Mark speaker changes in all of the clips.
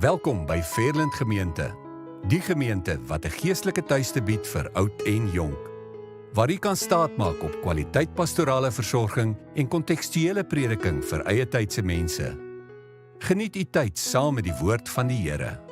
Speaker 1: Welkom by Fairland Gemeente, die gemeente wat 'n geestelike tuiste bied vir oud en jonk, waar jy kan staatmaak op kwaliteit pastorale versorging en kontekstuele prediking vir eie tydse mense. Geniet u tyd saam met die woord van die Here.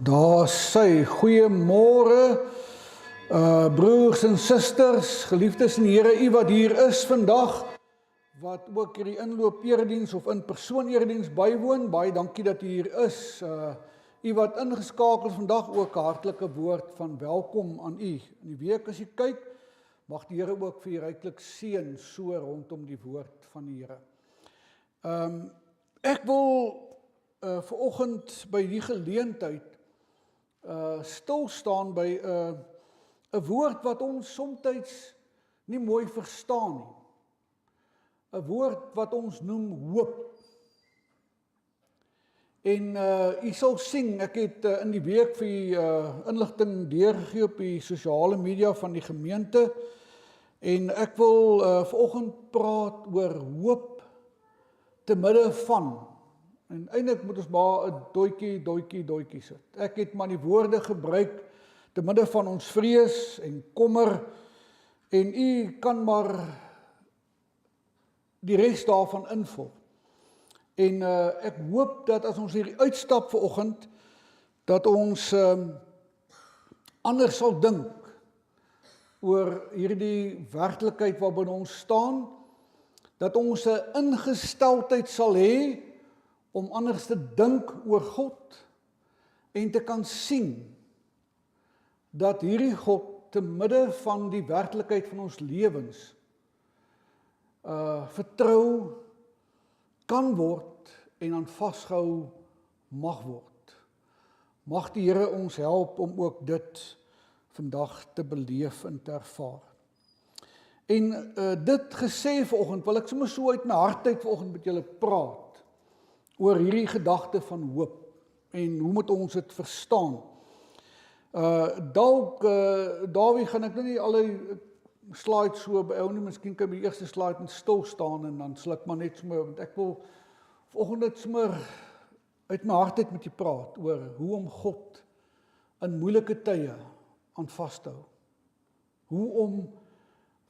Speaker 2: Daar sê, goeiemôre, broers en susters, geliefdes in die Here, u wat hier is vandag, wat ook hierdie inloop erediens of in persoon erediens bywoon, baie dankie dat u hier is. U wat ingeskakel vandag, ook 'n hartlike woord van welkom aan u. In die week as u kyk, mag die Here ook vir u ryklik seën so rondom die woord van die Here. Ek wil vanoggend by die geleentheid stil staan by 'n woord wat ons soms nie mooi verstaan nie. 'n Woord wat ons noem hoop. En u sal sien, ek het in die week vir u inligting deurgegee op die sosiale media van die gemeente, en ek wil vanoggend praat oor hoop te midde van. En eintlik moet ons maar 'n doetjie sit. Ek het maar die woorde gebruik te midde van ons vrees en kommer, en u kan maar die res daarvan invul. En ek hoop dat as ons hierdie uitstap vanoggend, dat ons anders sal dink oor hierdie werklikheid waarbinne ons staan, dat ons 'n ingesteldheid sal hê om anders te dink oor God en te kan sien dat hierdie God te midde van die werklikheid van ons lewens vertrou kan word en aan vasgehou mag word. Mag die Here ons help om ook dit vandag te beleef en te ervaar. En dit gesê vanoggend, wil ek sommer so uit my hart uit vanoggend met julle praat oor hierdie gedagte van hoop, en hoe moet ons dit verstaan? Dawie, gaan ek nou nie al die slides so byhou nie, miskien kan by die eerste slide net stil staan, en dan sal ek maar net sommer, want ek wil vanoggend net sommer uit my hart uit met julle praat, oor hoe om God in moeilike tye aan vas te hou. Hoe om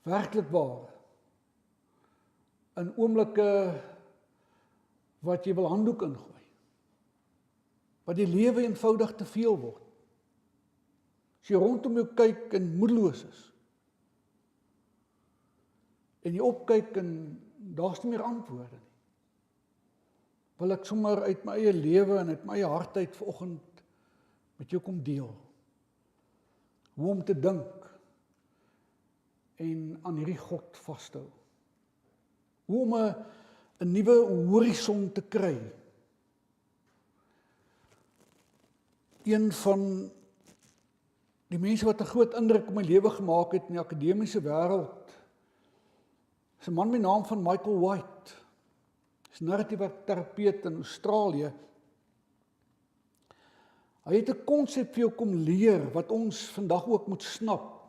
Speaker 2: werklik waar in oomblikke wat jy wil handdoek ingooi, wat die lewe eenvoudig te veel word. As jy rondom jou kyk en moedeloos is, en jy opkyk en daar's nie meer antwoorde nie, wil ek sommer uit my eie lewe en uit my eie hart uit vanoggend met jou kom deel. Hoe om te dink en aan hierdie God vashou. Hoe om 'n nuwe horison te kry. Een van die mense wat 'n groot indruk op my lewe gemaak het in die akademiese wêreld, is 'n man met die naam van Michael White. Hy is 'n narratiewe terapeut in Australië. Hy het 'n konsep vir jou kom leer wat ons vandag ook moet snap.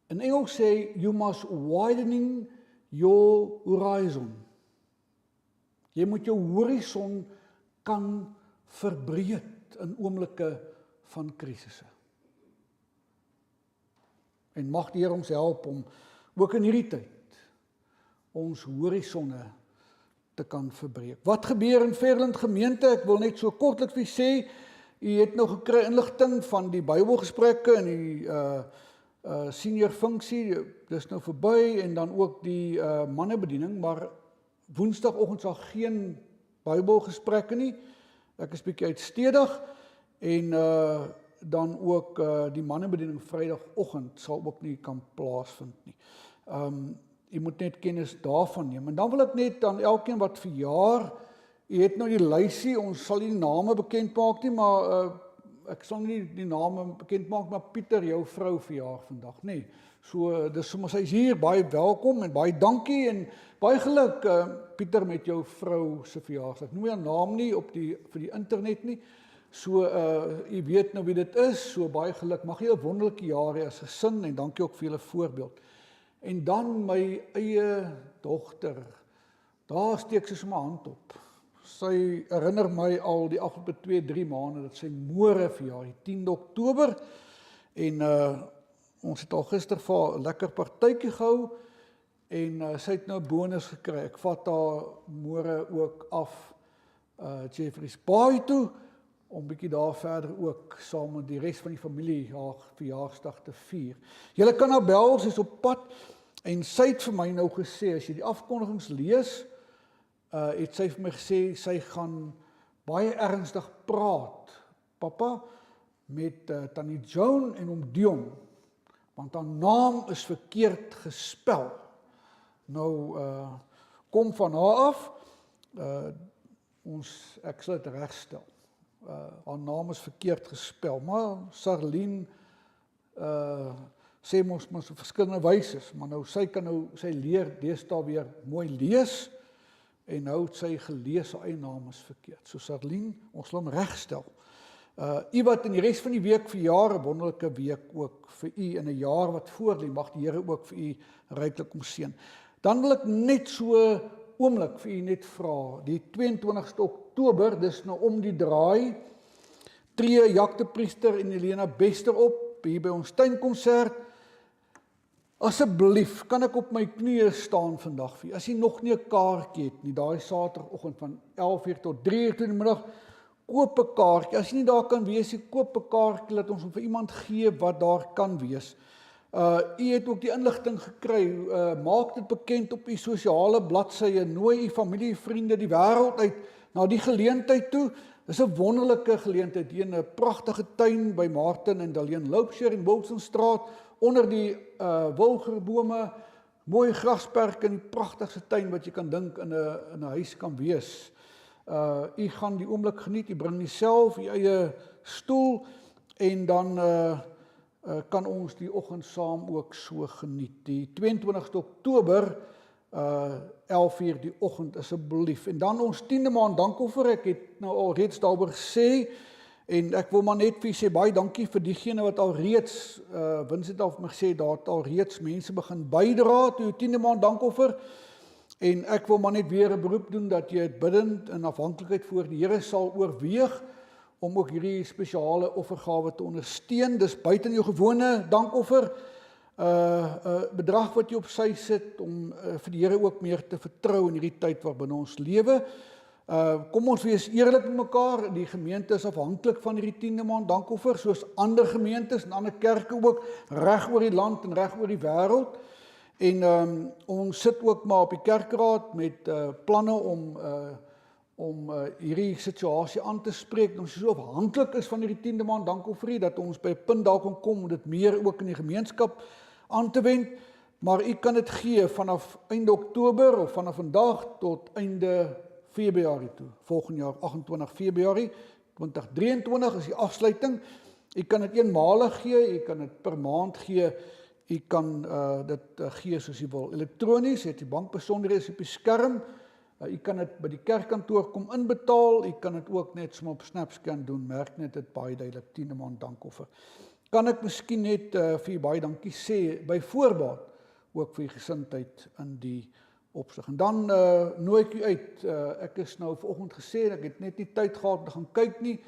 Speaker 2: In Engels sê, you must widening your horizon. Jy moet jou horison kan verbreed in oomblikke van krisisse. En mag die Here ons help om ook in hierdie tyd ons horisonne te kan verbreek. Wat gebeur in Fairland Gemeente? Ek wil net so kortliks vir sê, u het nou gekry inligting van die Bybelgesprekke en die senior funksie, dis nou verby, en dan ook die mannebediening, maar woensdagoggend sal geen Bybelgesprekke nie. Ek is bietjie uitstedig, en dan ook die mannebediening Vrydagoggend sal ook nie kan plaasvind nie. Jy moet net kennis daarvan neem. En dan wil ek net aan elkeen wat verjaar, jy het nou die lysie, ons sal nie die name bekend maak nie, maar ek sal nie die name bekend maak, maar Pieter, jou vrou verjaar vandag, nee. So, dis soms, hy is hier, baie welkom en baie dankie en baie geluk, Pieter, met jou vrou se verjaarsdag. Ek noem nie 'n naam nie vir die internet nie. So, jy weet nou wie dit is, so baie geluk. Mag jy 'n wonderlike jaar hê as gesin en dankie ook vir julle voorbeeld. En dan my eie dogter, daar steek sy sommer hand op. Sy herinner my al die afgelope 2-3 maande dat sy môre verjaar, die 10de Oktober, en ons het al gister vir haar 'n lekker partytjie gehou, en sy het nou 'n bonus gekry. Ek vat haar môre ook af Jeffreys Bay toe, om bietjie daar verder ook saam met die res van die familie haar verjaarsdag te vier. Julle kan haar bel, sy is op pad, en sy het vir my nou gesê, as jy die afkondigings lees, het sy vir my gesê, sy gaan baie ernstig praat, pappa, met Tannie Joan en oom Dion, want haar naam is verkeerd gespel. Nou, kom van haar af, ek sal dit regstel. Haar naam is verkeerd gespel, maar Sarlien sê ons op verskillende wyse, maar nou sy leer deesdae weer mooi lees, en nou het sy gelees, haar eie naam is verkeerd. So Sarlien, ons sal hom regstel. U wat in die res van die week verjaar, 'n wonderlike week ook vir u, in 'n jaar wat voorlê, mag die Here ook vir u ryklik kom seën. Dan wil ek net so oomblik vir u net vra, die 22ste Oktober, dis nou om die draai, tree Jacques de Priester en Helena Bester op, hier by ons tuinkonsert. Asseblief, kan ek op my knieë staan vandag vir u, as jy nog nie 'n kaartjie het nie, daai Saterdagoggend van 11:00 tot 3:00 toe in die middag, koop 'n kaartjie, as jy nie daar kan wees, jy koop 'n kaartjie, laat ons hom vir iemand gee wat daar kan wees. U het ook die inligting gekry, maak dit bekend op u sosiale bladsye, nooi u familie, vriende, die wêreld uit, na die geleentheid toe. Dis 'n wonderlike geleentheid, hier in 'n pragtige tuin by Martin en Daleen Loubser in Wilsonstraat, onder die wilgerbome, mooi grasperk en die pragtigste tuin wat jy kan dink in 'n huis kan wees. U gaan die oomblik geniet, u bring jouself, u eie stoel, en dan kan ons die oggend saam ook so geniet. Die 22ste Oktober, 11:00 die oggend asseblief. En dan ons 10de maand dankoffer, ek het nou al reeds daaroor gesê, en ek wil maar net vir sê, baie dankie vir diegene wat al reeds, Wins het al vir my gesê, daar het al reeds mense begin bydra toe 10de maand dankoffer, en ek wil maar net weer 'n beroep doen, dat jy het bidend in afhanklikheid voor die Here sal oorweeg, om ook hierdie spesiale offergawe te ondersteun. Dis buite jou gewone dankoffer, bedrag wat jy op sy sit, om vir die Here ook meer te vertrou in hierdie tyd waarbinne ons lewe. Kom ons wees eerlik met mekaar, die gemeente is afhanklik van hierdie 10de maand dankoffer, soos ander gemeentes en ander kerke ook, reg oor die land en reg oor die wêreld. En ons sit ook maar op die kerkraad met planne om hierdie situasie aan te spreek. Ons so afhanklik is van hierdie 10de maand dankoffer, dat ons by 'n punt daar kan kom om dit meer ook in die gemeenskap aan te wend. Maar u kan dit gee vanaf einde Oktober of vanaf vandag tot einde Februarie toe. Volgende jaar 28 Februarie 2023 is die afsluiting. U kan dit eenmalig gee, u kan dit per maand gee. U kan dit gee soos u wil. Elektronies, het die bankbesonderhede op die skerm. U kan dit by die kerkkantoor kom inbetaal. U kan dit ook net sommer op SnapScan doen. Merk net dit baie duidelik, 10de maand dankoffer. Kan ek miskien net vir u baie dankie sê, by voorbaat, ook vir u gesindheid in die opsig. En dan nooi ek u uit. Ek is nou vanoggend gesê, ek het net nie tyd gehad om te gaan kyk nie,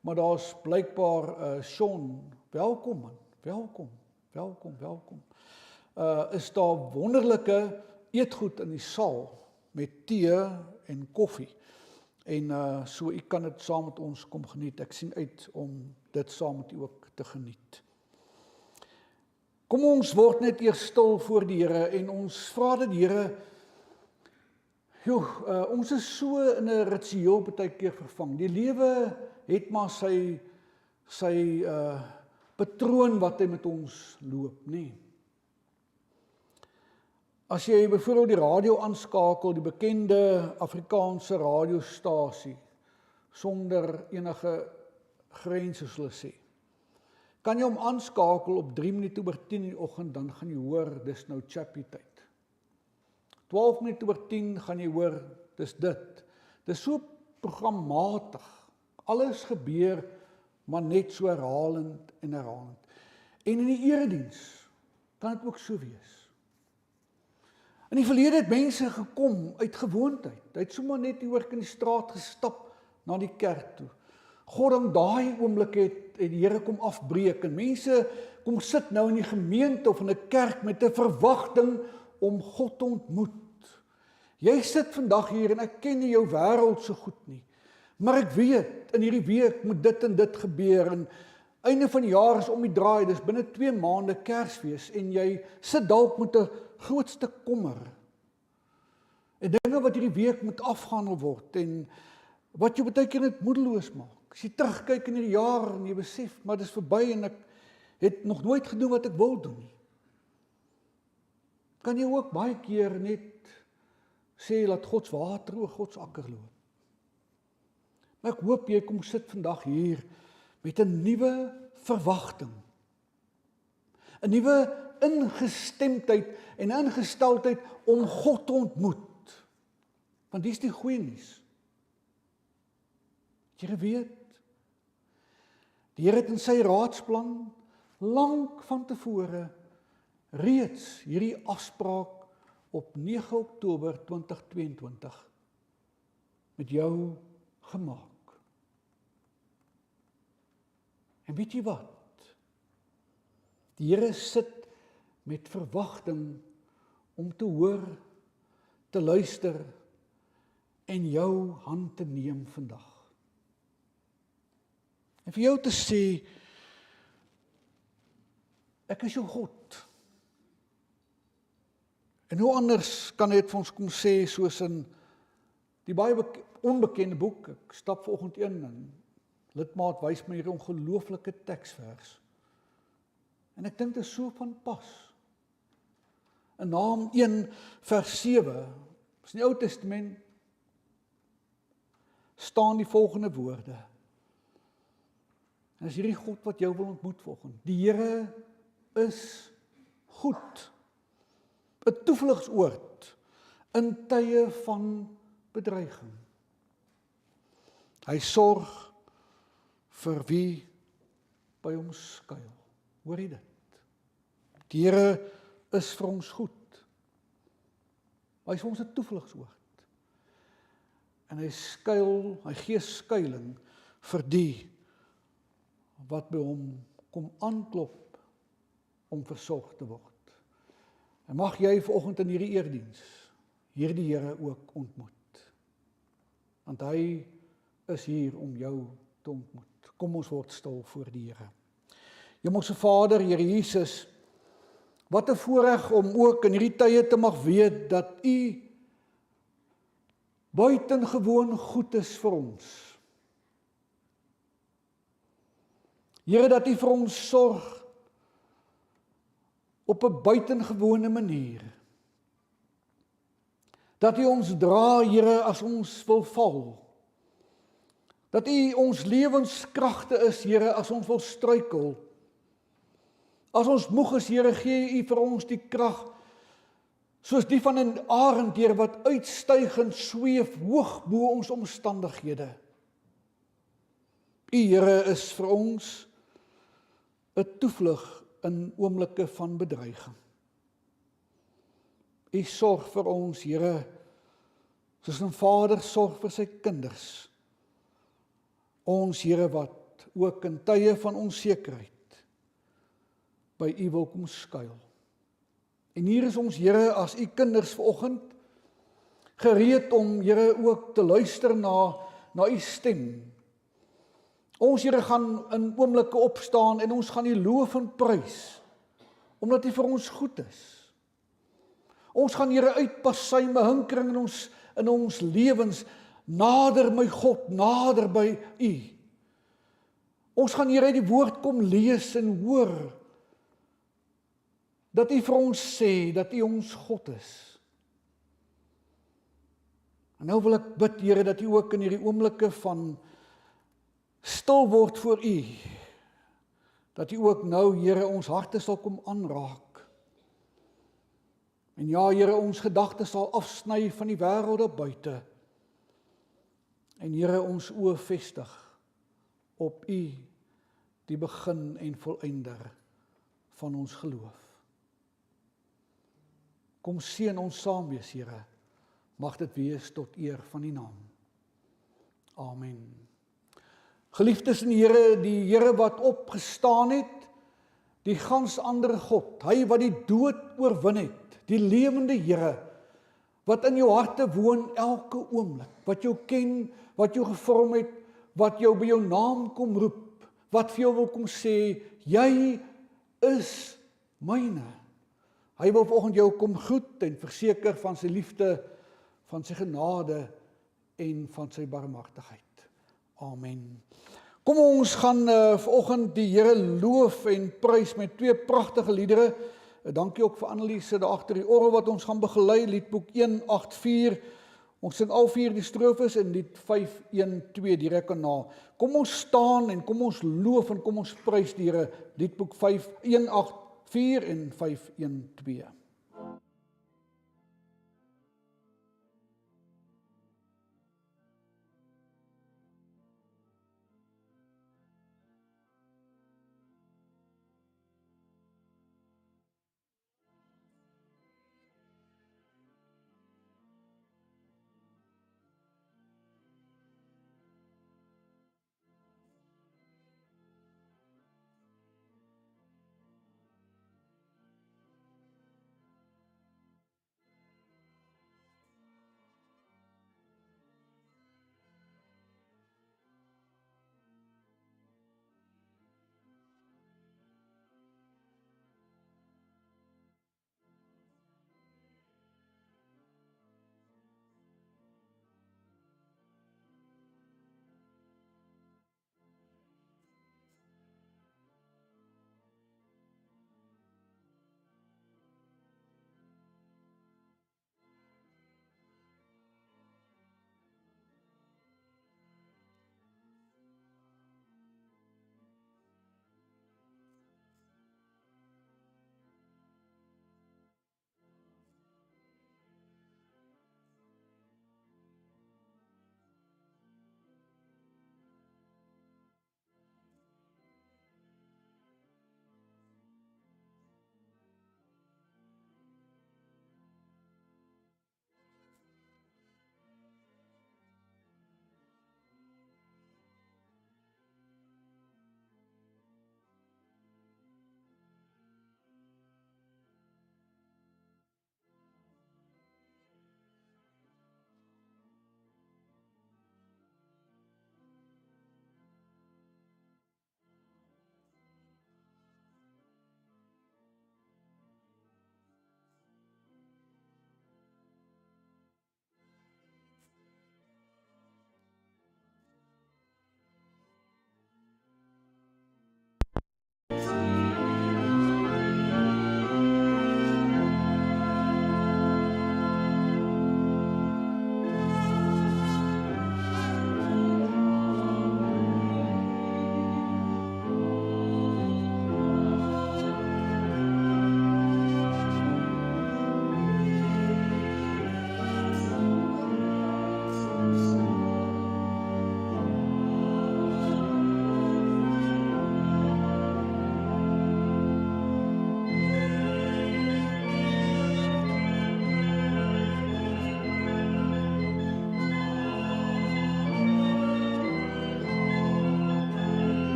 Speaker 2: maar daar's blykbaar Sean, welkom man, welkom. Is daar wonderlike eetgoed in die saal met tee en koffie. En so u kan dit saam met ons kom geniet. Ek sien uit om dit saam met u ook te geniet. Kom ons word net eers stil voor die Here en ons vra dat die Here, ons is so in 'n ritueel baie keer vervang. Die lewe het maar sy patroon wat hy met ons loop, nee. As jy byvoorbeeld die radio aanskakel, die bekende Afrikaanse radiostasie, sonder enige grense, soos hulle sê, kan jy hom aanskakel op 3 minute oor 10 in die oggend, dan gaan jy hoor, dis nou chappie tyd. 12 minute oor 10 gaan jy hoor, dis dit. Dis so programmatig. Alles gebeur, maar net so herhalend en herhalend. En in die erediens kan dit ook so wees. In die verlede het mense gekom uit gewoonheid. Hy het sommer net hier oor in die straat gestap na die kerk toe. God, om daai oomblik het die Here kom afbreek en mense kom sit nou in die gemeente of in 'n kerk met 'n verwagting om God te ontmoet. Jy sit vandag hier en ek ken nie jou wêreld so goed nie, maar ek weet, in hierdie week moet dit en dit gebeur en einde van die jaar is om die draai, dis binne 2 maande Kersfees en jy sit dalk met 'n groot stuk kommer. En dinge wat hierdie week moet afgehandel word en wat jou baie keer net moedeloos maak. As jy terugkyk in hierdie jaar en jy besef, maar dis verby en ek het nog nooit gedoen wat ek wil doen nie. Kan jy ook baie keer net sê, laat Gods water oor Gods akker loop. Maar ek hoop jy kom sit vandag hier met 'n nuwe verwagting. 'n Nuwe ingestemdheid en ingesteldheid om God te ontmoet. Want dis die goeie nuus. Jy weet, die Here het in sy raadsplan lank van tevore reeds hierdie afspraak op 9 Oktober 2022 met jou gemaak. En weet jy wat? Die Here sit met verwagting om te hoor, te luister en jou hand te neem vandag. En vir jou te sê, ek is jou God. En hoe anders kan hy dit vir ons kom sê, soos in die baie onbekende boek, ek stap vanoggend in en lidmaat wys my hierdie ongelooflike teksvers. En ek dink dit is so van pas. In Naam 1 vers 7, is in die Ou Testament, staan die volgende woorde. En is hierdie God wat jou wil ontmoet vanoggend. Die Here is goed. 'n Toevlugsoord in tye van bedreiging. Hy sorg vir wie by hom skuil. Hoor jy dit? Die Here is vir ons goed. Hy is vir ons 'n toevlugsoord. En hy gee skuiling vir die wat by hom kom aanklop om versorg te word. En mag jy vanoggend in hierdie erediens hierdie Here ook ontmoet. Want hy is hier om jou te ontmoet. Kom ons word stil voor die Here. Hemelse Vader, Here Jesus, wat 'n voorreg om ook in hierdie tye te mag weet dat U buitengewoon goed is vir ons. Here, dat U vir ons sorg op 'n buitengewone manier. Dat U ons dra, Here, as ons wil val. Dat U ons lewenskragte is, Here, as ons wil struikel. As ons moeg is, Here, gee U vir ons die krag, soos die van 'n arend, Here, wat uitstyg en sweef hoog bo ons omstandighede. U, Here, is vir ons 'n toevlug in oomblikke van bedreiging. U sorg vir ons, Here, soos 'n vader sorg vir sy kinders. Ons, Here, wat ook in tye van onsekerheid by U wil kom skuil. En hier is ons, Here, as U kinders vanoggend gereed om, Here, ook te luister na U stem. Ons, Here, gaan in oomblikke opstaan en ons gaan U loof en prys, omdat U vir ons goed is. Ons gaan Here uitpas sy behinkering in ons lewens, nader my God, nader by U. Ons gaan Here uit die woord kom lees en hoor, dat U vir ons sê, dat U ons God is. En nou wil ek bid, Here, dat U ook in hierdie oomblikke van stil word voor U, dat U ook nou, Here, ons harte sal kom aanraak. En ja, Here, ons gedagtes sal afsny van die wêreld daar buite. En Here, ons oë vestig op U, die begin en volëinder van ons geloof. Kom seën ons saam wees, Here. Mag dit wees tot eer van U naam. Amen. Geliefdes in die Here wat opgestaan het, die gans ander God, hy wat die dood oorwin het, die lewende Here, wat in jou harte woon elke oomblik, wat jou ken, wat jou gevorm het, wat jou by jou naam kom roep, wat vir jou wil kom sê, jy is myne. Hy wil vanoggend jou kom groet en verseker van sy liefde, van sy genade en van sy barmhartigheid. Amen. Kom ons gaan vanoggend die Here loof en prys met twee pragtige liedere. Dankie ook vir Anneliese daar agter die orgel wat ons gaan begelei, liedboek 184. Ons sing al vier die strofes in lied 512 direk daarna. Kom ons staan en kom ons loof en kom ons prys die Here, liedboek 184 en 512.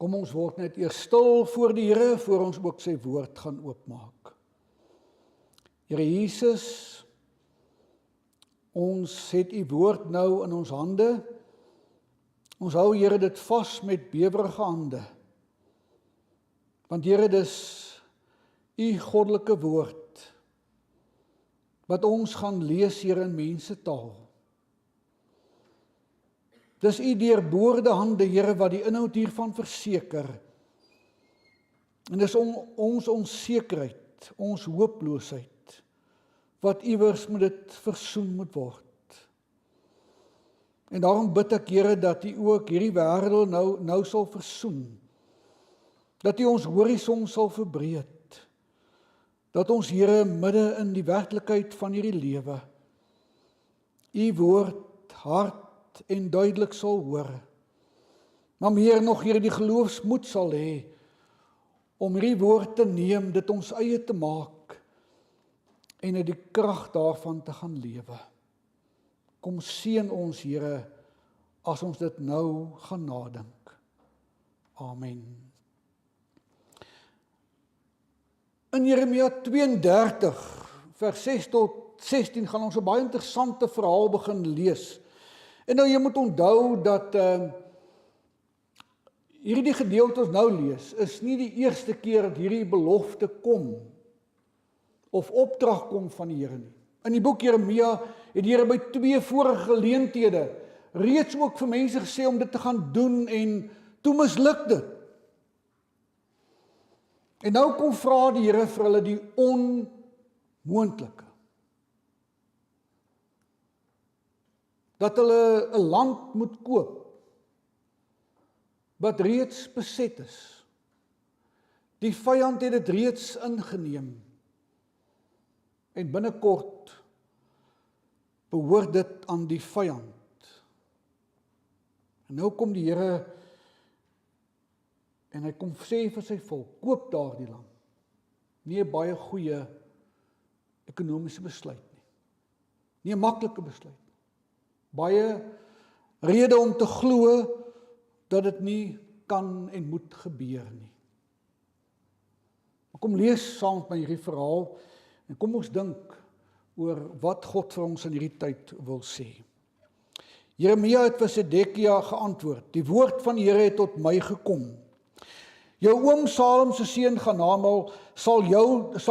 Speaker 2: Kom ons word net eers stil voor die Here, voor ons ook sy woord gaan oopmaak. Here Jesus, ons het u woord nou in ons hande. Ons hou, Here, dit vas met bewerige hande. Want Here, dis u goddelike woord, wat ons gaan lees, Here, in mensetaal. Dis u deurboorde hande, Here, wat die inhoud hiervan verseker. En dis ons onsekerheid, ons hooploosheid, wat iewers met dit versoen moet word. En daarom bid ek, Here, dat u ook hierdie wêreld nou sal versoen. Dat u ons horison sal verbreed. Dat ons, Here, midde in die werklikheid van hierdie lewe, u woord hard en duidelik sal hoor. Maar meer nog, Here, die geloofsmoed sal hê om hierdie woord te neem, dit ons eie te maak en uit die krag daarvan te gaan lewe. Kom seën ons, Here, as ons dit nou gaan nadink. Amen. In Jeremia 32, vers 6 tot 16 gaan ons 'n baie interessante verhaal begin lees. En nou jy moet onthou dat hierdie gedeelte ons nou lees, is nie die eerste keer dat hierdie belofte kom, of opdrag kom van die Here nie. In die boek Jeremia het die Here by 2 vorige geleenthede reeds ook vir mense gesê om dit te gaan doen en toe misluk dit. En nou kom vra die Here vir hulle die onmoontlike. Dat hulle 'n land moet koop wat reeds beset is. Die vyand het dit reeds ingeneem. En binnekort behoort dit aan die vyand. En nou kom die Here en hy kom sê vir sy volk, koop daardie land. Nie 'n baie goeie ekonomiese besluit nie. Nie 'n maklike besluit nie. Baie rede om te glo dat dit nie kan en moet gebeur nie. Kom lees saam met my hierdie verhaal en kom ons dink oor wat God vir ons in hierdie tyd wil sê. Jeremia het vir Sedekia geantwoord, die woord van die Here het tot my gekom. Jou oom Salem se seun Gamaliel sal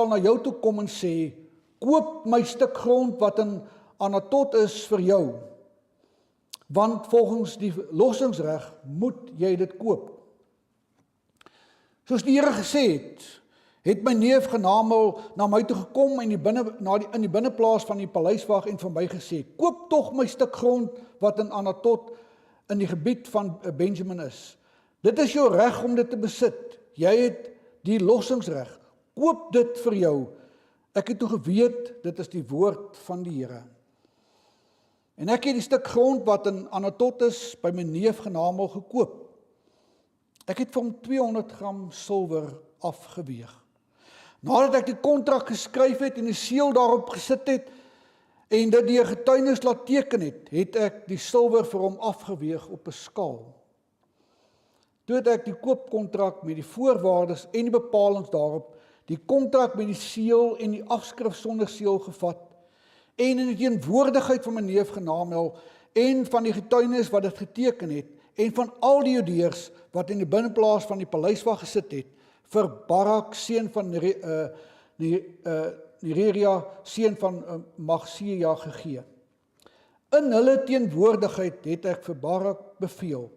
Speaker 2: na jou toe kom en sê, koop my stuk grond wat in Anatot is vir jou. Want volgens die lossingsreg moet jy dit koop. Soos die Here gesê het my neef Gamaliel na my toe gekom in die binneplaas van die paleiswag en van my gesê, koop tog my stuk grond wat in Anatot in die gebied van Benjamin is. Dit is jou reg om dit te besit. Jy het die lossingsreg. Koop dit vir jou. Ek het toe geweet, dit is die woord van die Here. En ek het die stuk grond wat in Anatot is by my neef Gamaliel gekoop. Ek het vir hom 200 gram silwer afgeweeg. Nadat ek die kontrak geskryf het en die seël daarop gesit het en dit deur getuienis laat teken het ek die silwer vir hom afgeweeg op 'n skaal. Toe het ek die koopkontrak met die voorwaardes en die bepalings daarop, die kontrak met die seël en die afskrif sonder seël gevat, en in die teenwoordigheid van my neef Gamaliel en van die getuienis wat dit geteken het, en van al die Judeërs wat in die binneplaas van die paleiswag gesit het, vir Barak seun van Neria seun van Magseja gegee. In hulle teenwoordigheid het ek vir Barak beveel,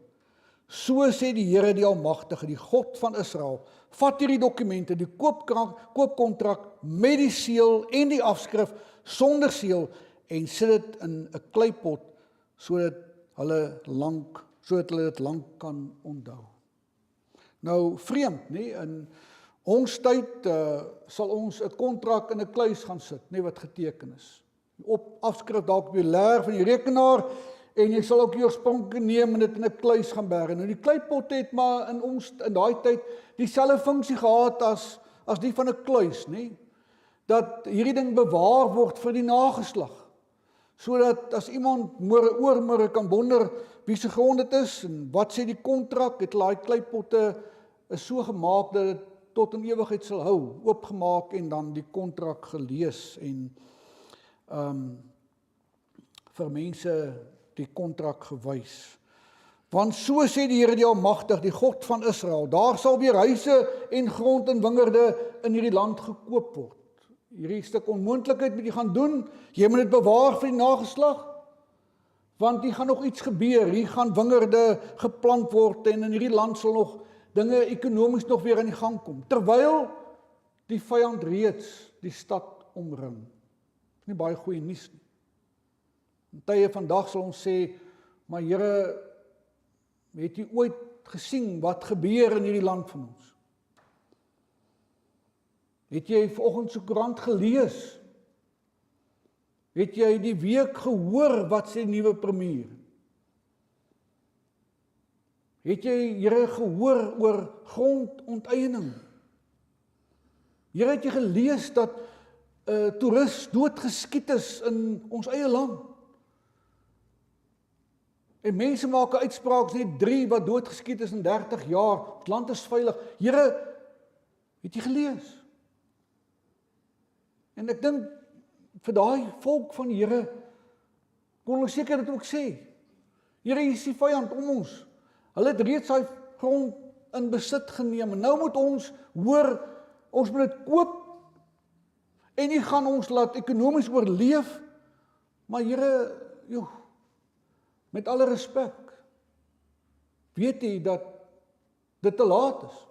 Speaker 2: so sê die Here die Almagtige, die God van Israel, vat hierdie dokumente, die koopkontrak met die seël en die afskrif sonder seël en sit dit in 'n kleipot sodat hulle dit lank kan onthou. Nou vreemd, nie? In ons tyd sal ons 'n kontrak in 'n kluis gaan sit, nie wat geteken is. Op afskrif dalk op die leer van die rekenaar en jy sal ook die oorspronklike neem en dit in 'n kluis gaan berg. Nou die kleipot het maar in daai tyd dieselfde funksie gehad as die van 'n kluis, nie? Dat hierdie ding bewaar word vir die nageslag. sodat as iemand oormôre kan wonder wie se grond dit is en wat sê die kontrak, het daai kleipotte is so gemaak dat dit tot in ewigheid sal hou, oopgemaak en dan die kontrak gelees en vir mense die kontrak gewys. Want so sê die Here die Almagtig, die God van Israel, daar sal weer huise en grond en wingerde in hierdie land gekoop word. Hierdie stuk onmoontlikheid moet jy gaan doen, jy moet dit bewaar vir die nageslag, want hier gaan nog iets gebeur, hier gaan wingerde geplant word en in hierdie land sal nog dinge ekonomies nog weer aan die gang kom, terwyl die vyand reeds die stad omring. Nie baie goeie nuus nie. In tye vandag sal ons sê, maar Here, het jy ooit gesien wat gebeur in hierdie land van ons? Het jy vanoggend se koerant gelees? Het jy die week gehoor wat sê die nuwe premier? Het jy, Here, gehoor oor grondonteiening? Here, het jy gelees dat toerist doodgeskiet is in ons eie land? En mense maak 'n uitspraak, net 3 wat doodgeskiet is in 30 jaar, het land is veilig. Here, het jy gelees? En ek dink, vir daai volk van die Here, kon ons seker dit ook sê. Here, hier is die vyand om ons. Hulle het reeds sy grond in besit geneem, en nou moet ons hoor, ons moet dit koop, en nie gaan ons laat ekonomies oorleef, maar Here, met alle respek, weet jy dat dit te laat is.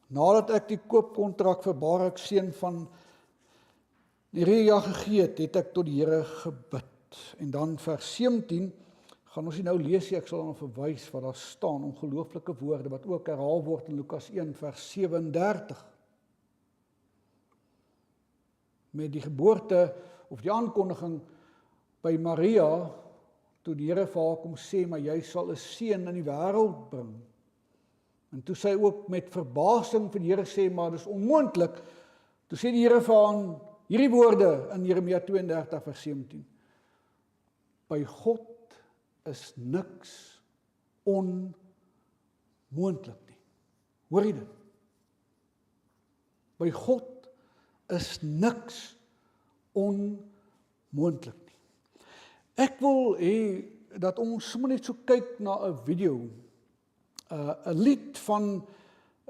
Speaker 2: Nadat ek die koopkontrak vir Barak seun van Neria gegee het ek tot die Here gebid. En dan vers 17, gaan ons nie nou lees nie, ek sal dan verwys wat daar staan, ongelooflike woorde, wat ook herhaal word in Lukas 1 vers 37. Met die geboorte, of die aankondiging by Maria, toe die Here vir haar kom sê, maar jy sal 'n seun in die wêreld bring. En toe sy ook met verbasing vir die Here sê, maar dis onmoontlik, toe sê die Here vir haar hierdie woorde in Jeremia 32 vers 17. By God is niks onmoontlik nie. Hoor jy dit? By God is niks onmoontlik nie. Ek wil hê dat ons sommer net so kyk na 'n video, 'n lied van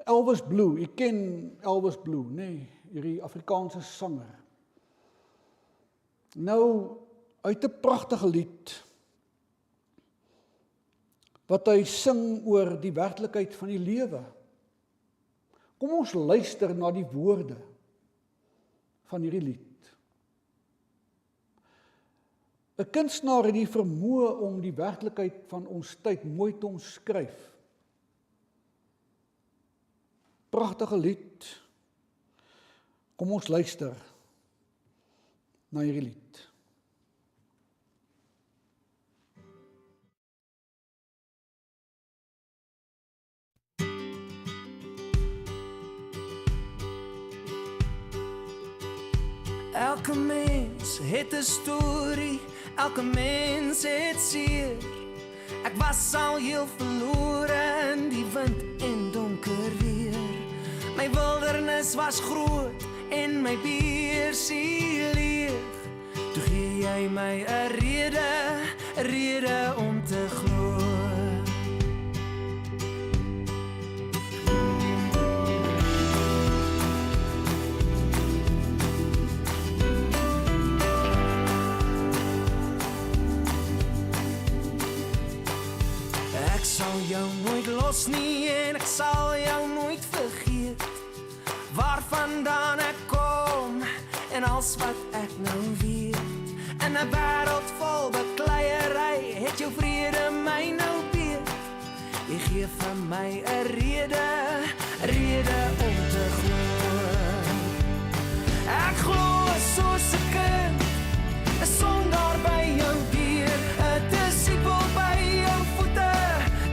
Speaker 2: Elvis Blue. Ek ken Elvis Blue, nee, hierdie Afrikaanse sanger. Nou, uit 'n pragtige lied wat hy sing oor die werklikheid van die lewe. Kom ons luister na die woorde van hierdie lied. 'n Kunstenaar het die vermoë om die werklikheid van ons tyd mooi te omskryf. Pragtige lied. Kom ons luister na hierdie lied.
Speaker 3: Elke mens het 'n storie, elke mens het seer. Ek was al heel verlore in die wind en donker weer. My wildernis was groot en my beursie leeg. Toe gee jy my 'n rede om te glo. Ek sal jou nooit los nie en ek sal jou nooit vergeet. Waarvandaan ek kom en als wat ek nou weet. In 'n wêreld vol bekleierery het jou vrede my nou beet. Jy gee vir my 'n rede om te glo. Ek glo soos 'n kind, 'n sondaar by jou deur, 'n disipel by jou voete,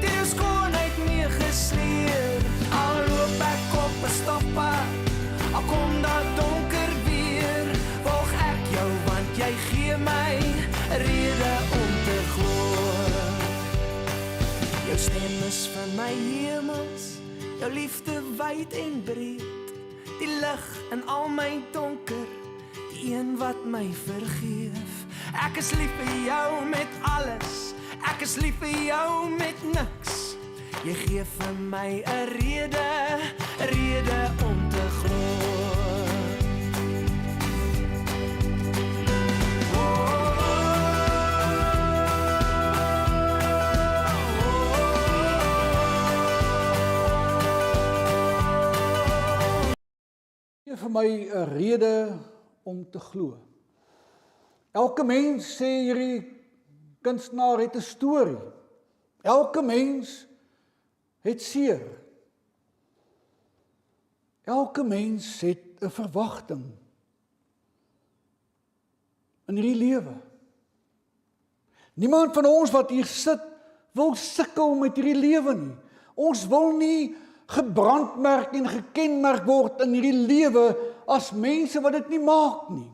Speaker 3: deur jou skoonheid meegesleer. Al loop ek op 'n stofpad, al kom daar donker weer, volg ek jou gee my 'n rede om te glo. Jou stem is vir my hemels, jou liefde wyd en breed, die lig in al my donker, die een wat my vergeef. Ek is lief vir jou met alles, ek is lief vir jou met niks. Jy gee vir my 'n rede om te glo.
Speaker 2: Gee vir my 'n rede om te glo. Elke mens, sê hierdie kunstenaar, het 'n storie. Elke mens het seer. Elke mens het 'n verwagting in hierdie lewe. Niemand van ons wat hier sit wil sukkel met hierdie lewe nie. Ons wil nie gebrandmerk en gekenmerk word in hierdie lewe as mense wat dit nie maak nie.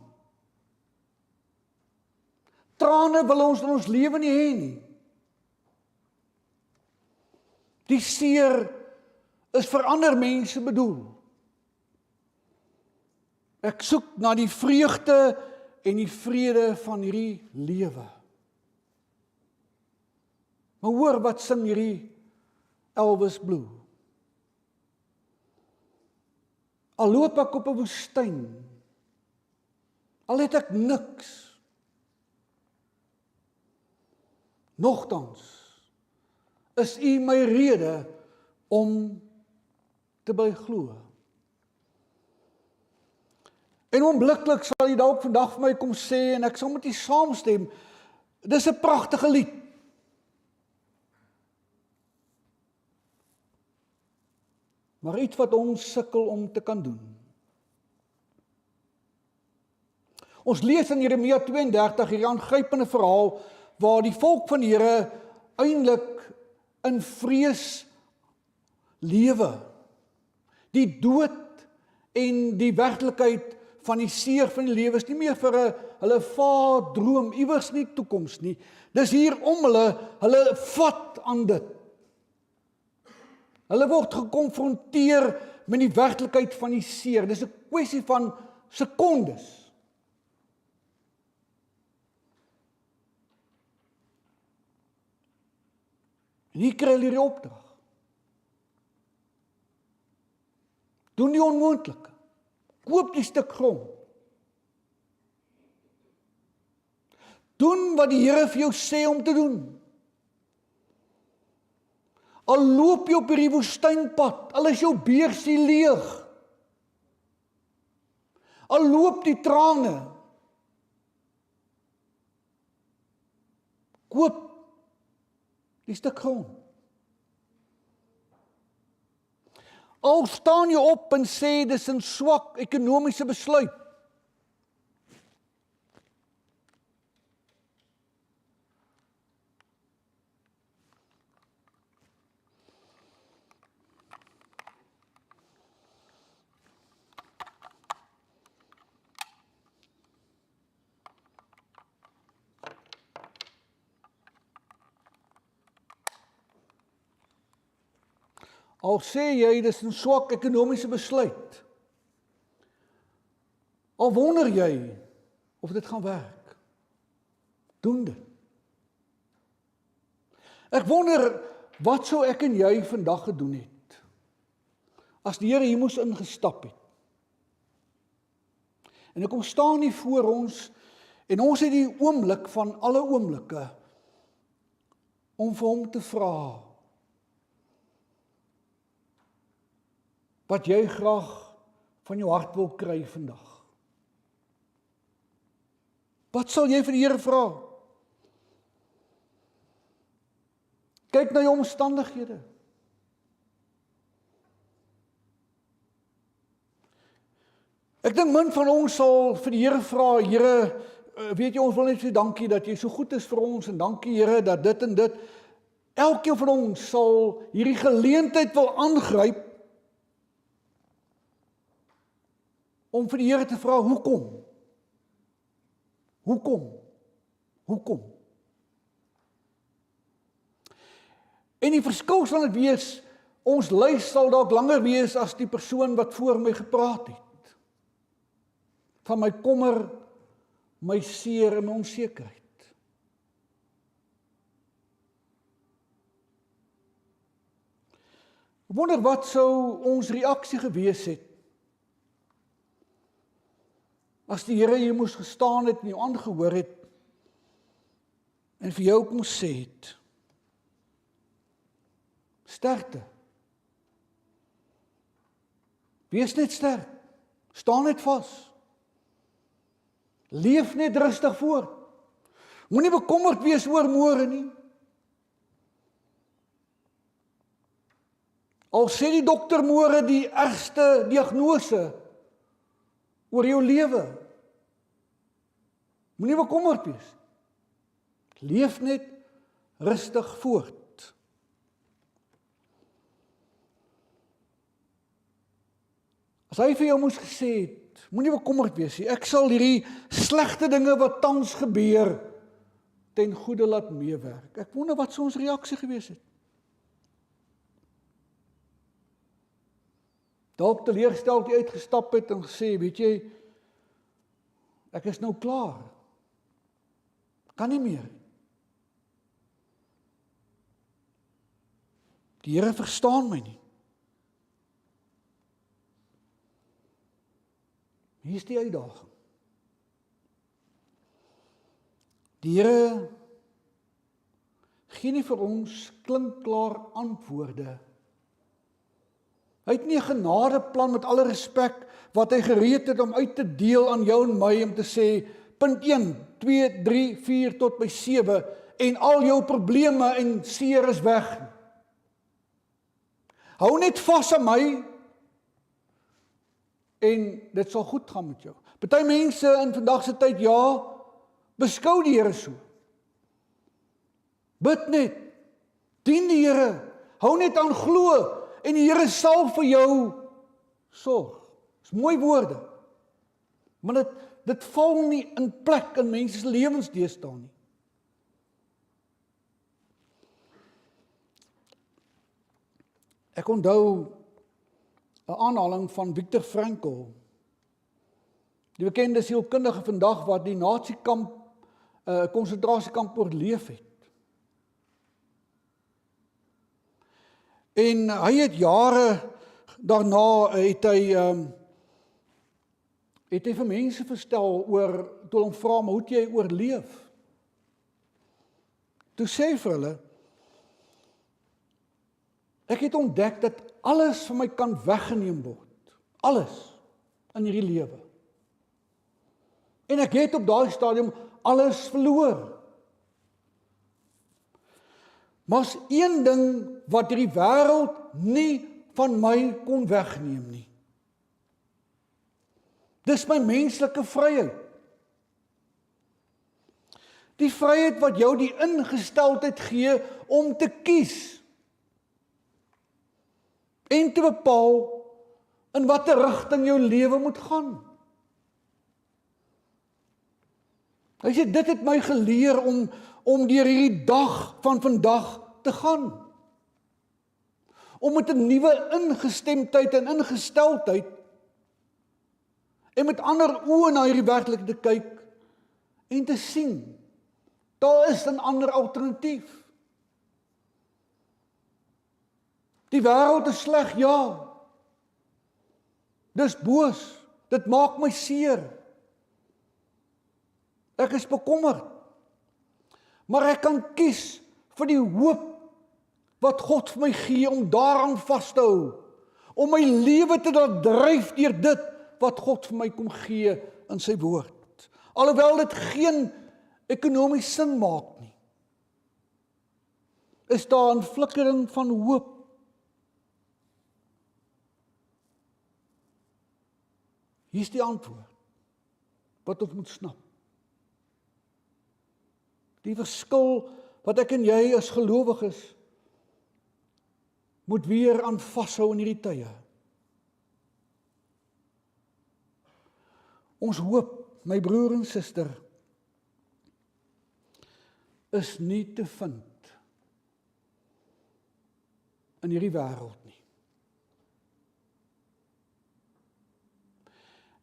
Speaker 2: Trane wil ons in ons lewe nie hê nie. Die seer is vir ander mense bedoel. Ek soek na die vreugde en die vrede van hierdie lewe. Maar hoor wat sing hierdie Elvis Blue. Al loop ek op 'n woestyn, al het ek niks, nogtans is U my rede om te bly glo. En onmiddellik sal jy dalk vandag vir my kom sê, en ek sal met U saamstem, dis 'n pragtige lied. Maar iets wat ons sukkel om te kan doen. Ons lees in Jeremia 32 hierdie aangrypende verhaal waar die volk van die Here eintlik in vrees lewe. Die dood en die werklikheid van die seer van die lewe is nie meer vir hulle vaar droom iewers nie toekoms nie. Dis hier om hulle vat aan dit. Hulle word gekonfronteer met die werklikheid van die seer. Dis 'n kwessie van sekondes. En hier kry hulle die opdrag. Doen die onmoontlike. Koop die stuk grond. Doen wat die Here vir jou sê om te doen. Al loop jy op hierdie woestynpad, al is jou beursie leeg. Al loop die trane. Koop die stuk grond. Al staan jy op en sê dis 'n swak ekonomiese besluit. Al sê jy dis 'n swak ekonomiese besluit. Al wonder jy of dit gaan werk. Doen dit. Ek wonder wat sou ek en jy vandag gedoen het as die Here hier moes ingestap het. En ek kom staan hier voor ons en ons het die oomblik van alle oomblikke om vir hom te vra wat jy graag van jou hart wil kry vandag. Wat sal jy vir die Here vra? Kyk na jou omstandighede. Ek dink min van ons sal vir die Here vra, Here, weet jy, ons wil net sê dankie dat jy so goed is vir ons en dankie Here dat dit en dit. Elkeen van ons sal hierdie geleentheid wil aangryp om vir die Here te vra, hoekom? Hoekom? Hoekom? En die verskil sal dit wees, ons lys sal dalk langer wees as die persoon wat voor my gepraat het. Van my kommer, my seer en my onsekerheid. Ek wonder wat sou ons reaksie gewees het as die Here hier moes gestaan het en jou aangehoor het en vir jou kom sê het, sterkte. Wees net sterk. Staan net vas. Leef net rustig voort. Moenie bekommerd wees oor môre nie. Al sê die dokter môre die ergste diagnose oor jou lewe. Moenie bekommerd wees. Leef net rustig voort. As hy vir jou moes gesê het, moenie bekommerd wees nie, ek sal hierdie slegte dinge wat tans gebeur, ten goeie laat meewerk. Ek wonder wat sou ons reaksie gewees het. Dalk teleurgesteld jy uitgestap het en gesê, weet jy, ek is nou klaar. Kan nie meer. Die Here verstaan my nie. Hier is die uitdaging. Die Here gee nie vir ons klinkklaar antwoorde. Hy het nie 'n genadeplan met alle respek wat hy gereed het om uit te deel aan jou en my om te sê, punt 1, 2, 3, 4 tot by 7 en al jou probleme en seer is weg. Hou net vas aan my en dit sal goed gaan met jou. Party mense in vandag se tyd, ja, beskou die Here so. Bid net, dien die Here, hou net aan glo en die Here sal vir jou sorg. Dis mooi woorde. Maar dit val nie in plek in mense se lewens deesdae nie. Ek onthou 'n aanhaling van Viktor Frankl, die bekende sielkundige vandag wat die Nazi-kamp, konsentrasiekamp oorleef het. En hy het jare daarna het hy vir mense verstel oor, toe hulle hom vra, maar hoe het jy oorleef? Toe sê hy vir hulle, ek het ontdek dat alles van my kan weggeneem word. Alles in hierdie lewe. En ek het op daai stadium alles verloor. Maar is een ding wat hierdie wêreld nie van my kon wegneem nie. Dis my menslike vryheid. Die vryheid wat jou die ingesteldheid gee om te kies en te bepaal in watter rigting jou lewe moet gaan. Hy sê, dit het my geleer om deur hierdie dag van vandag te gaan. Om met 'n nuwe ingestemdheid en ingesteldheid en met ander oë na hierdie werklikheid te kyk en te sien, daar is 'n ander alternatief. Die wêreld is sleg, ja. Dis boos, dit maak my seer. Ek is bekommerd. Maar ek kan kies vir die hoop wat God vir my gee om daaraan vas te hou. Om my lewe te laat dryf deur dit wat God vir my kom gee in sy woord. Alhoewel dit geen ekonomiese sin maak nie. Is daar 'n flikkering van hoop. Hier is die antwoord wat ons moet snap. Die verskil wat ek en jy as gelowiges moet weer aan vashou in hierdie tye. Ons hoop, my broer en suster, is nie te vind in hierdie wêreld nie.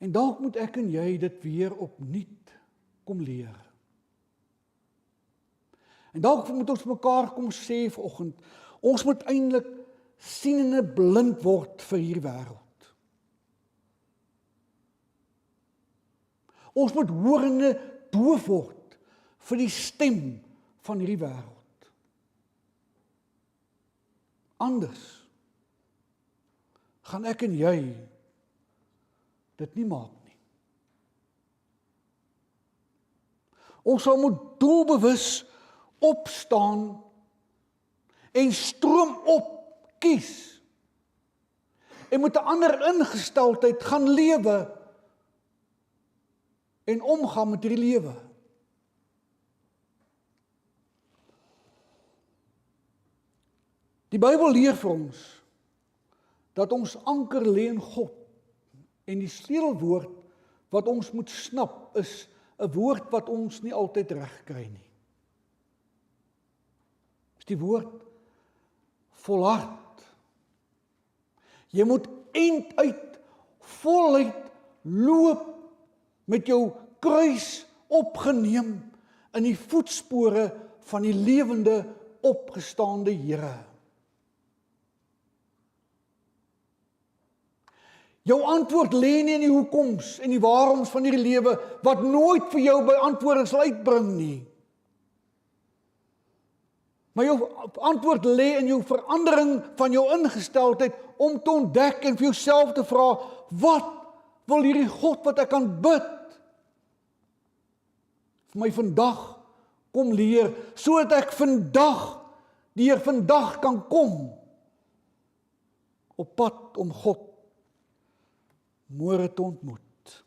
Speaker 2: En dalk moet ek en jy dit weer opnuut kom leer. En dalk moet ons mekaar kom sê vanoggend, ons moet eintlik sienende blind word vir hierdie wêreld. Ons moet horende doof word vir die stem van hierdie wêreld. Anders gaan ek en jy dit nie maak nie. Ons sal moet doelbewus opstaan en stroom op kies en met 'n ander ingesteldheid gaan lewe en omgaan met hierdie lewe. Die Bybel leer vir ons dat ons anker lê in God en die sleutelwoord wat ons moet snap is 'n woord wat ons nie altyd reg kry nie. Dis die woord volhard. Jy moet einduit voluit loop met jou kruis opgeneem in die voetspore van die lewende opgestaande Here. Jou antwoord lê nie in die hoekoms en die waaroms van hierdie lewe wat nooit vir jou beantwoording sal uitbring nie. Maar jou antwoord lê in jou verandering van jou ingesteldheid om te ontdek en vir jouself te vra, wat wil hierdie God wat ek kan bid vir my vandag kom leer, sodat ek vandag, deur vandag kan kom op pad om God môre te ontmoet.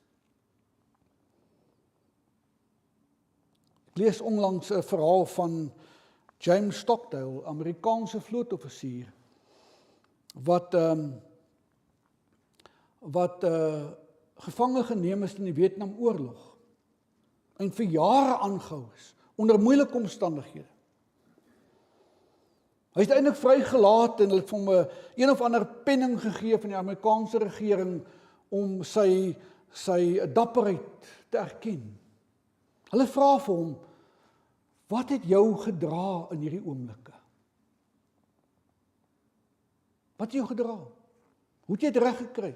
Speaker 2: Ek lees onlangs 'n verhaal van James Stockdale, Amerikaanse vlootoffisier, wat gevange geneem is in die Vietnamoorlog en vir jare aangehou is onder moeilike omstandighede. Hy is eintlik vrygelaat en hulle het vir hom een of ander penning gegee van die Amerikaanse regering om sy dapperheid te erken. Hulle vra vir hom, wat het jou gedra in hierdie oomblikke? Wat het jou gedra? Hoe het jy dit reg gekry?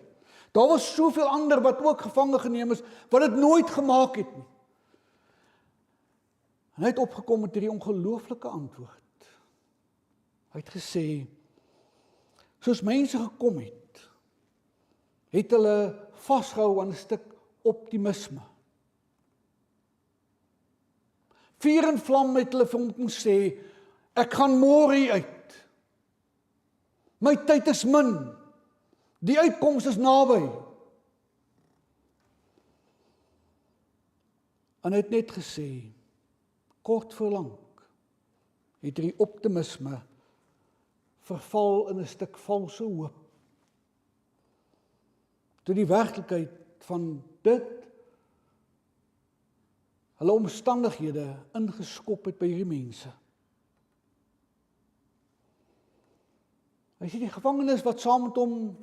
Speaker 2: Daar was soveel ander wat ook gevange geneem is, wat dit nooit gemaak het nie. En hy het opgekom met hierdie ongelooflike antwoord. Hy het gesê, soos mense gekom het hulle vasgehou aan 'n stuk optimisme. Vuur en vlam het hulle vir hom kom sê, ek gaan môre hier uit. My tyd is min. Die uitkoms is naby. En hy het net gesê, kort voor lank, het die optimisme verval in 'n stuk valse hoop. Toe die werklikheid van dit hulle omstandighede ingeskop het by hierdie mense. Hy sê die gevangenes wat saam met hom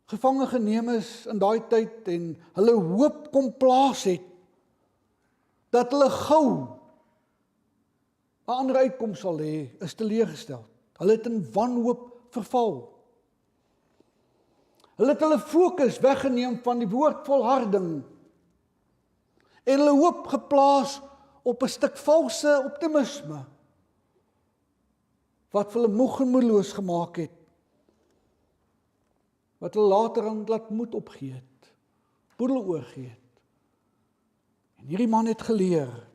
Speaker 2: gevange geneem is in daai tyd en hulle hoop kom plaas het, dat hulle gou 'n ander uitkoms sal hê, is teleurgestel. Hulle het in wanhoop verval. Hulle het hulle fokus weggeneem van die woord volharding en hulle hoop geplaas op 'n stuk valse optimisme wat hulle moeg en moedeloos gemaak het, wat hulle later aan laat moed opgee het, boedel oorgee het. En hierdie man het geleer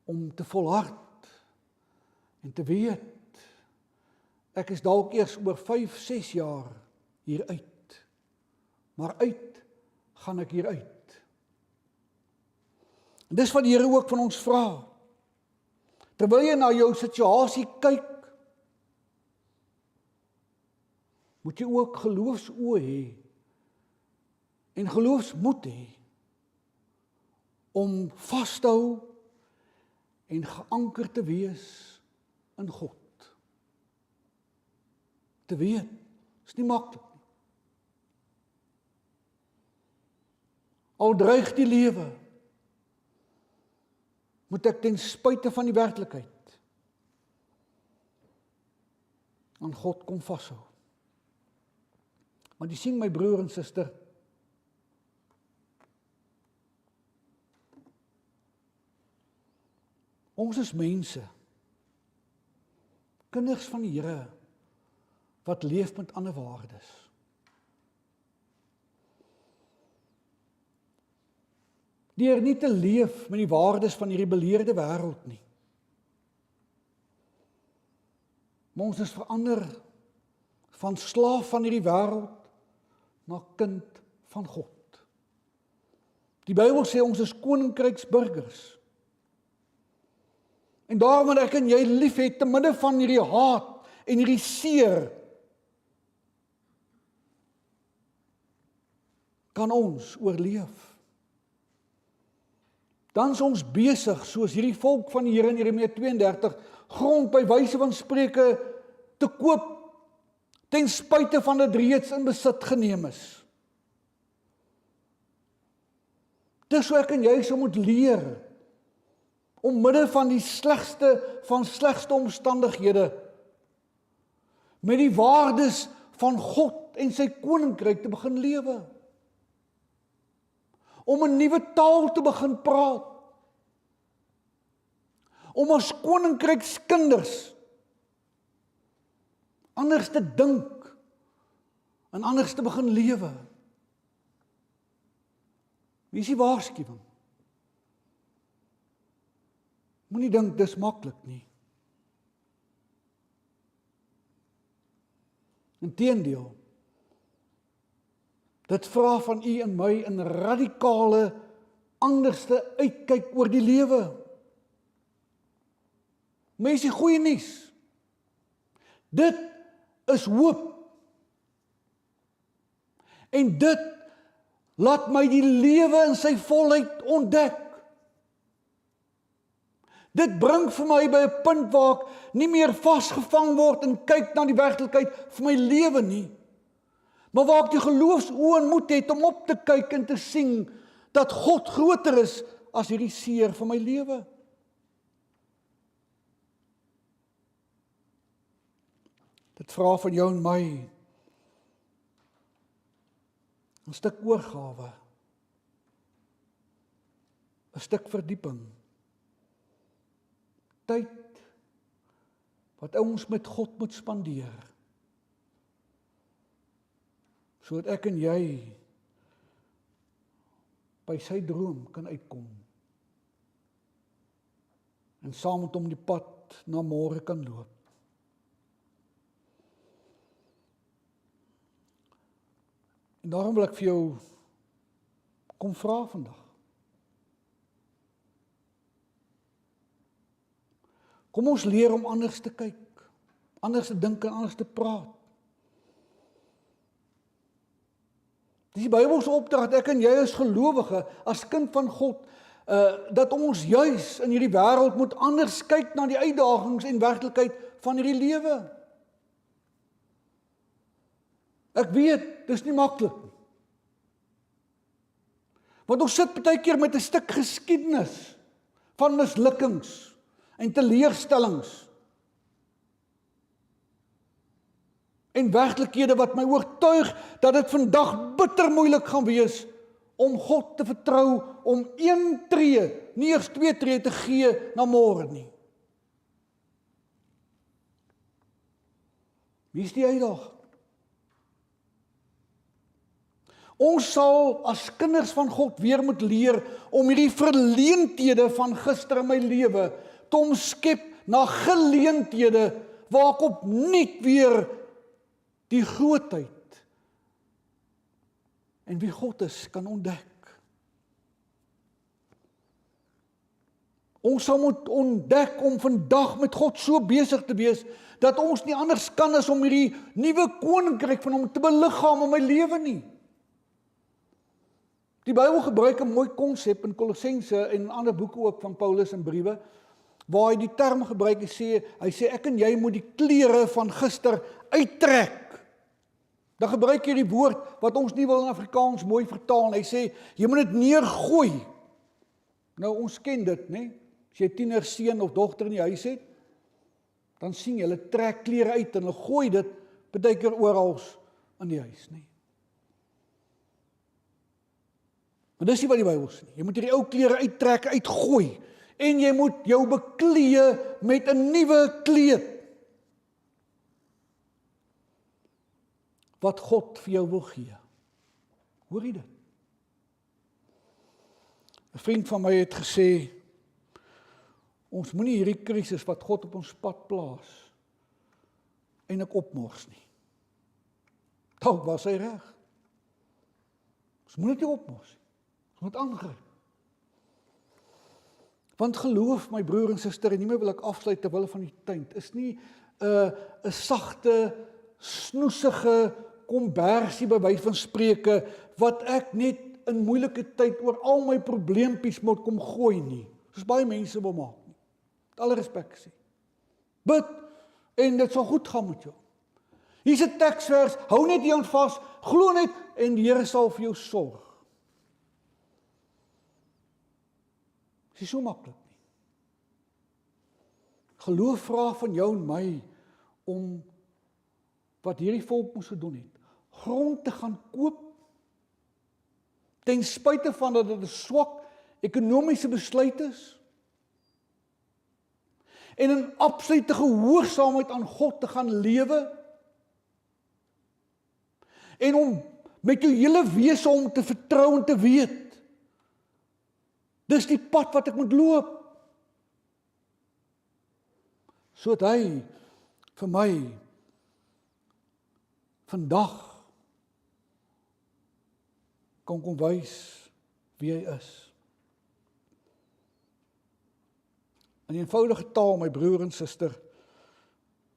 Speaker 2: om te volhard en te weet, ek is dalk eers oor 5-6 jaar hier uit, maar uit gaan ek hier uit. En dis wat die Here ook van ons vra. Terwyl jy na jou situasie kyk, moet jy ook geloofsoë hê en geloofsmoed hê om vas te hou en geanker te wees in God. Te weet, is nie maklik nie. Al dreig die lewe, moet ek ten spyte van die werklikheid aan God kom vashou. Maar jy sien my broer en suster, ons is mense, kinders van die Here, wat leef met ander waardes. Deur nie te leef met die waardes van hierdie beleerde wêreld nie. Maar ons is verander van slaaf van hierdie wêreld na kind van God. Die Bybel sê ons is koninkryksburgers. En daarom moet ek en jy lief hê te midde van hierdie haat en hierdie seer, kan ons oorleef. Dan is ons besig, soos hierdie volk van die Here in Jeremia 32, grond by wyse van Spreuke te koop, ten spyte van dit reeds in besit geneem is. Dis hoe ek en jy sou moet leer, om midde van die slegste omstandighede, met die waardes van God en sy koninkryk te begin lewe. Om 'n nuwe taal te begin praat. Om as koninkrykskinders anders te dink en anders te begin lewe. Wie is die waarskuwing? Moenie dink dis maklik nie. Inteendeel, dit vra van u en my 'n radikale, anderste uitkyk oor die lewe. Mense, goeie nuus. Dit is hoop. En dit laat my die lewe in sy volheid ontdek. Dit bring vir my by 'n punt waar ek nie meer vasgevang word en kyk na die werklikheid vir my lewe nie. Maar waar ek die geloofsoë en moed het om op te kyk en te sien dat God groter is as hierdie seer van my lewe. Dit vra van jou en my 'n stuk oorgawe, 'n stuk verdieping, tyd wat ons met God moet spandeer, sodat ek en jy by sy droom kan uitkom en saam met hom die pad na môre kan loop. En daarom wil ek vir jou kom vra vandag. Kom ons leer om anders te kyk, anders te dink en anders te praat. Dis die Bybelse opdrag dat ek en jy as gelowige, as kind van God, dat ons juis in hierdie wêreld moet anders kyk na die uitdagings en werklikheid van hierdie lewe. Ek weet, dis nie maklik nie. Want ons sit baie keer met 'n stuk geskiedenis van mislukkings en teleurstellings. En werklikhede wat my oortuig dat dit vandag bitter moeilik gaan wees om God te vertrou om 1 tree, nie eers 2 tree te gee na môre nie. Wie is die uitdaging? Ons sal as kinders van God weer moet leer om hierdie verleenthede van gister in my lewe te omskep na geleenthede waar ek opnuut weer die grootheid en wie God is kan ontdek. Ons sal moet ontdek om vandag met God so besig te wees dat ons nie anders kan as om hierdie nuwe koninkryk van hom te beliggaam in my lewe nie. Die Bybel gebruik 'n mooi konsep in Kolossense en in ander boeke ook van Paulus en briewe, waar hy die term gebruik, hy sê ek en jy moet die klere van gister uittrek. Dan gebruik hy die woord wat ons nie wil in Afrikaans mooi vertaal. Hy sê, jy moet dit neergooi. Nou, ons ken dit, né? As jy tiener seun of dogter in die huis het, dan sien jy, hulle trek klere uit en hulle gooi dit partykeer oral in die huis, né? Maar dis nie wat die Bybel sê nie. Jy moet hierdie ou klere uittrek, uitgooi. En jy moet jou beklee met 'n nuwe kleed. Wat God vir jou wil gee. Hoor jy dit? 'n vriend van my het gesê, ons moenie hierdie krisis wat God op ons pad plaas, eintlik opmors nie. Dalk was hy reg. Ons moet dit nie opmors nie. Ons moet aangryp. Want geloof, my broer en suster, en hiermee wil ek afsluit terwille van die tyd, is nie 'n sagte, snoesige kombersie by wyse van spreuke, wat ek net in moeilike tyd oor al my probleempies moet kom gooi nie. Soos baie mense wil maak nie. Met alle respek sê. Bid, en dit sal goed gaan met jou. Hier's 'n teksvers, hou net hieraan vas, glo net, en die Here sal vir jou sorg. Dit is so maklik nie. Geloof vra van jou en my om wat hierdie volk moes gedoen het, grond te gaan koop, ten spyte van dat dit 'n swak ekonomiese besluit is, en in absolute gehoorsaamheid aan God te gaan lewe, en om met jou hele wese om te vertrou en te weet, dis die pad wat ek moet loop, sodat hy vir my vandag kan kom wys wie hy is. In eenvoudige taal, my broer en suster,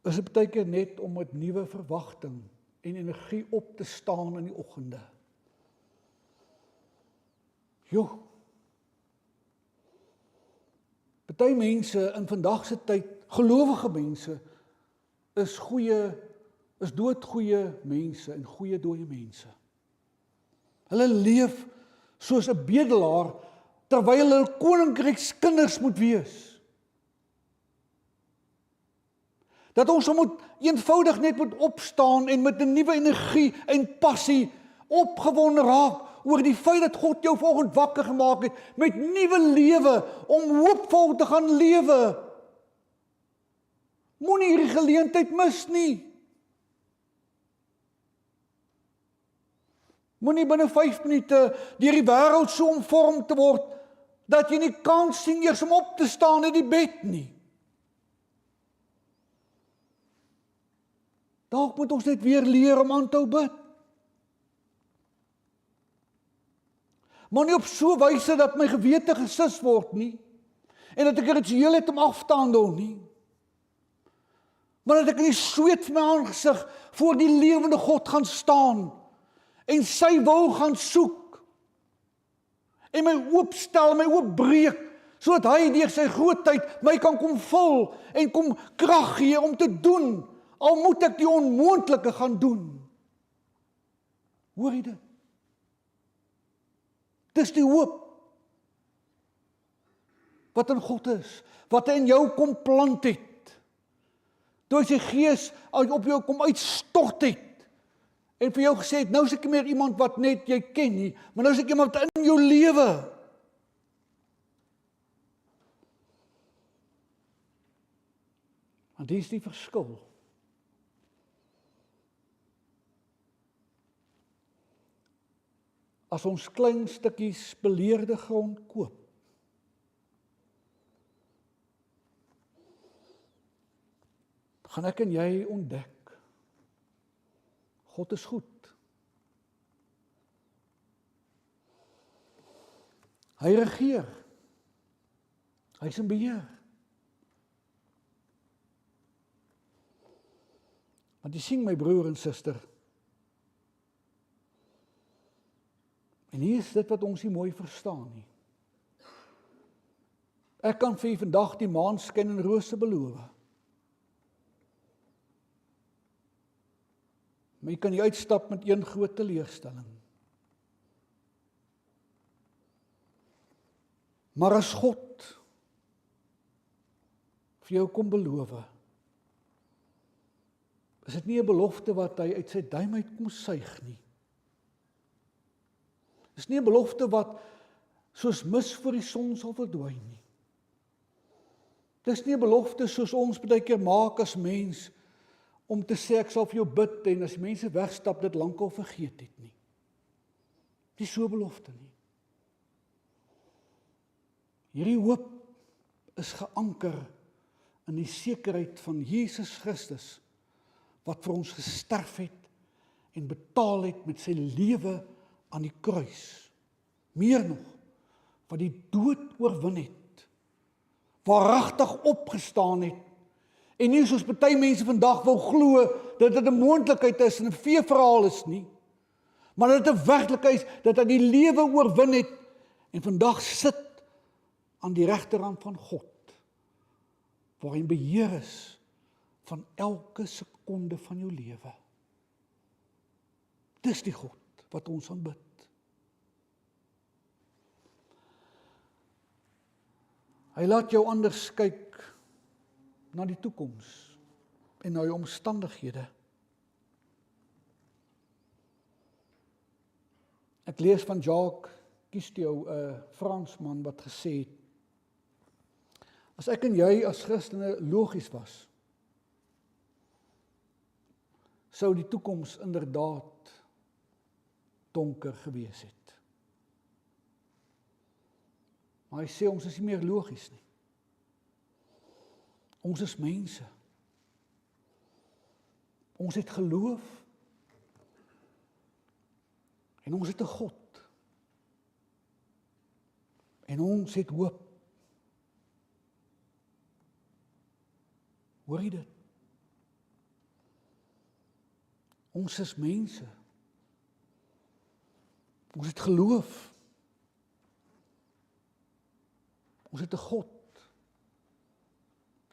Speaker 2: is dit baie keer net om met nuwe verwagting en energie op te staan in die oggende. Jo. Party mense in vandag se tyd, gelowige mense, is doodgoeie mense en goeie dooie mense. Hulle leef soos 'n bedelaar, terwyl hulle koninkrykskinders moet wees. Dat ons moet eenvoudig net moet opstaan en met 'n nuwe energie en passie opgewonde raak oor die feit dat God jou vanoggend wakker gemaak het met nuwe lewe om hoopvol te gaan lewe. Moenie hierdie geleentheid mis nie. Moenie binne 5 minute deur die wêreld so omvorm te word dat jy nie kans sien eers om op te staan uit die bed nie. Dalk moet ons net weer leer om aan te hou bid. Maar nie op so 'n wyse dat my gewete gesus word nie, en dat ek 'n ritueel het om af te handel nie, maar dat ek in die sweet van my aangesig voor die lewende God gaan staan, en sy wil gaan soek, en my oopstel, my oopbreek, sodat hy deur sy grootheid my kan kom vul, en kom krag gee om te doen, al moet ek die onmoontlike gaan doen. Hoor jy dit? Dis die hoop wat in God is, wat hy in jou kom plant het, toe hy sy gees op jou kom uitstort het, en vir jou gesê het, nou is ek nie meer iemand wat net jy ken nie, maar nou is ek iemand wat in jou lewe. En dit is die verskil. As ons klein stukkies beleerde grond koop, gaan ek en jy ontdek, God is goed. Hy regeer. Hy is in beheer. Want jy sien my broer en suster, en hier is dit wat ons nie mooi verstaan nie. Ek kan vir u vandag die maan skyn en rose beloof. Maar jy kan nie uitstap met een groot teleurstelling. Maar as God vir jou kom beloof, is dit nie 'n belofte wat hy uit sy duim uit kom suig nie. Dis nie 'n belofte wat soos mis voor die son sal verdwyn nie. Dis nie 'n belofte soos ons baie keer maak as mens, om te sê ek sal vir jou bid en as die mense wegstap dit lankal vergeet het nie. Nie so 'n belofte nie. Hierdie hoop is geanker in die sekerheid van Jesus Christus, wat vir ons gesterf het en betaal het met sy lewe aan die kruis. Meer nog, wat die dood oorwin het, waaragtig opgestaan het, en nie soos party mense vandag wil glo, dat dit 'n moontlikheid is en 'n feeverhaal is nie, maar dat dit 'n werklikheid is, dat hy die lewe oorwin het, en vandag sit aan die regterhand van God, waar hy beheer is van elke sekonde van jou lewe. Dis die God wat ons aanbid. Hy laat jou anders kyk na die toekoms en na jou omstandighede. Ek lees van Jacques Cousteau, 'n Fransman, wat gesê het, as ek en jy as Christene logies was, sou die toekoms inderdaad donker gewees het. Maar hy sê ons is nie meer logies nie. Ons is mense. Ons het geloof en ons het 'n God. En ons het hoop. Hoor jy dit? Ons is mense. Ons het geloof. Ons het 'n God.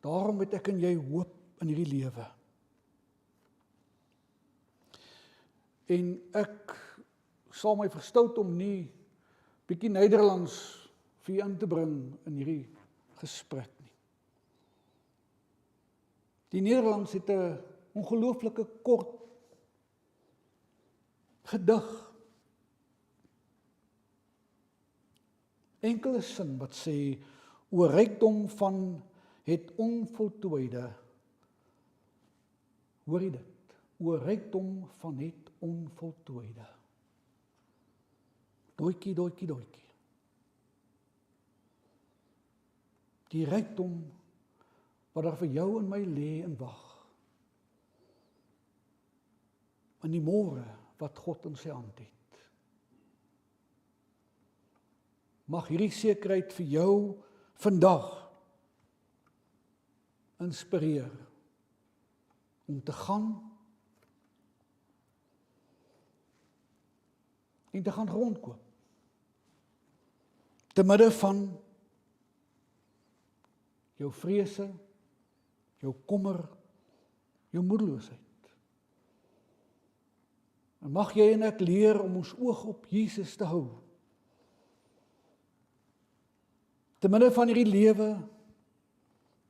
Speaker 2: Daarom het ek en jy hoop in hierdie lewe. En ek sal my verstout om nie bietjie Nederlands vir u in te bring in hierdie gesprek nie. Die Nederlands het 'n ongelooflike kort gedig. Enkele sin wat sê, o rykdom van het onvoltooide. Hoor jy dit? O rykdom van het onvoltooide. Doetjie, doetjie, doetjie. Die rykdom wat daar vir jou en my lê en wag. In die môre wat God in sy hand het. Mag hierdie sekerheid vir jou vandag inspireer om te gaan en te gaan rondkoop. Te midde van jou vrese, jou kommer, jou moedeloosheid. En mag jy en ek leer om ons oog op Jesus te hou. Te midde van hierdie lewe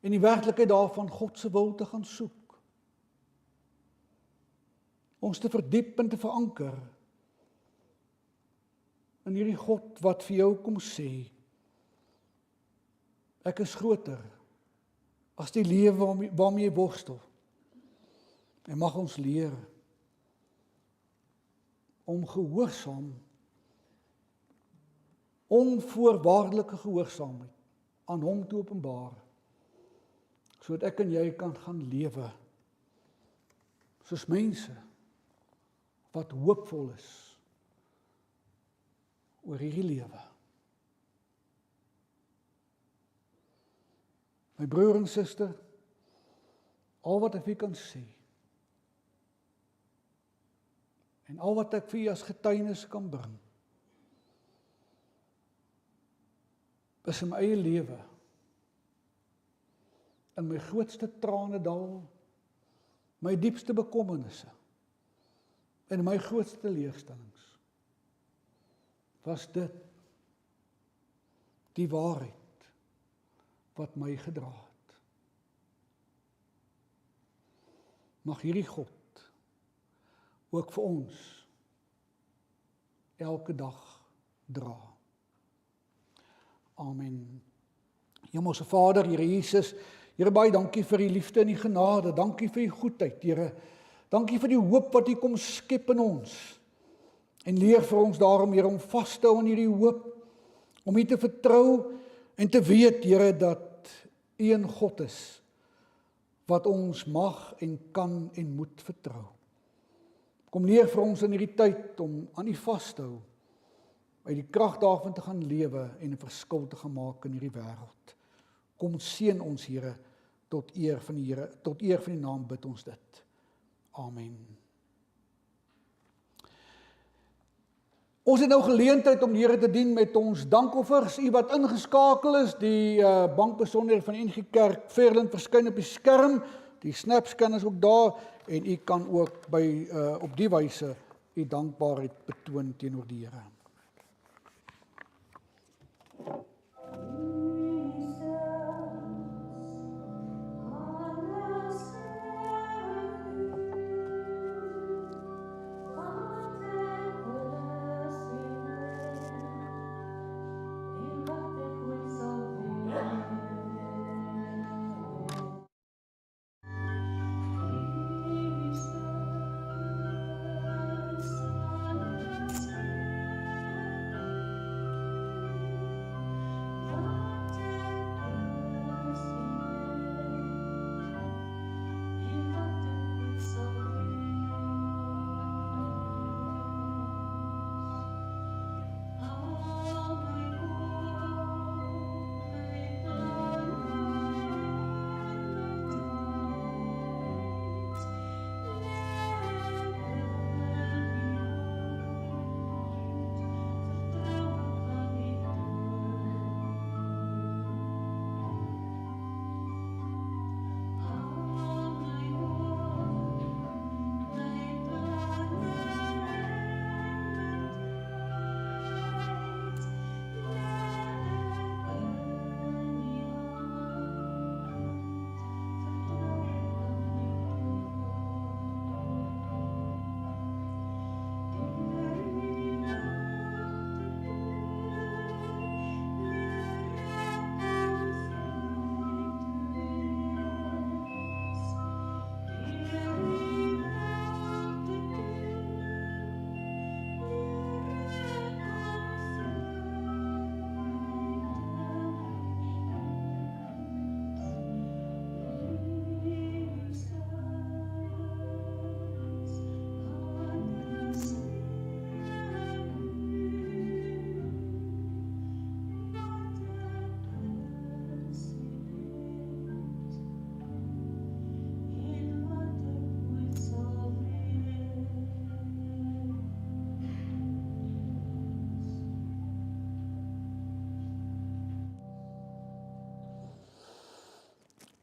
Speaker 2: en die werklikheid daarvan God se wil te gaan soek. Ons te verdiep en te veranker in hierdie God wat vir jou kom sê, ek is groter as die lewe waarmee jy worstel. En mag ons leer om gehoorsaam, onvoorwaardelike gehoorsaamheid aan hom te openbaar, sodat ek en jy kan gaan lewe soos mense wat hoopvol is oor hierdie lewe. My broer en suster, al wat ek vir kan sê, en al wat ek vir u as getuienis kan bring, is in my eie lewe in my grootste tranendal, my diepste bekommernisse, en my grootste teleurstellings, was dit die waarheid wat my gedra het. Mag hierdie God ook vir ons elke dag dra. Amen. Hemelse Vader, Here Jesus, Here, baie dankie vir die liefde en die genade, dankie vir die goedheid, Here, dankie vir die hoop wat U kom skep in ons, en leer vir ons daarom, Here, om vas te hou in hierdie hoop, om U te vertrou, en te weet, Here, dat U 'n God is, wat ons mag en kan en moet vertrou. Kom leer vir ons in hierdie tyd, om aan U vas te hou, uit die krag daarvan te gaan lewe, en 'n verskil te gaan maak in hierdie wêreld. Kom seën ons, Here, tot eer van die Here, tot eer van die naam bid ons dit. Amen. Ons het nou geleentheid om die Here te dien met ons dankoffers. U wat ingeskakel is, die bankbesonderhede van NG Kerk Veerland verskyn op die skerm. Die snapscan is ook daar, en u kan ook by op die wyse u dankbaarheid betoon teenoor die Here.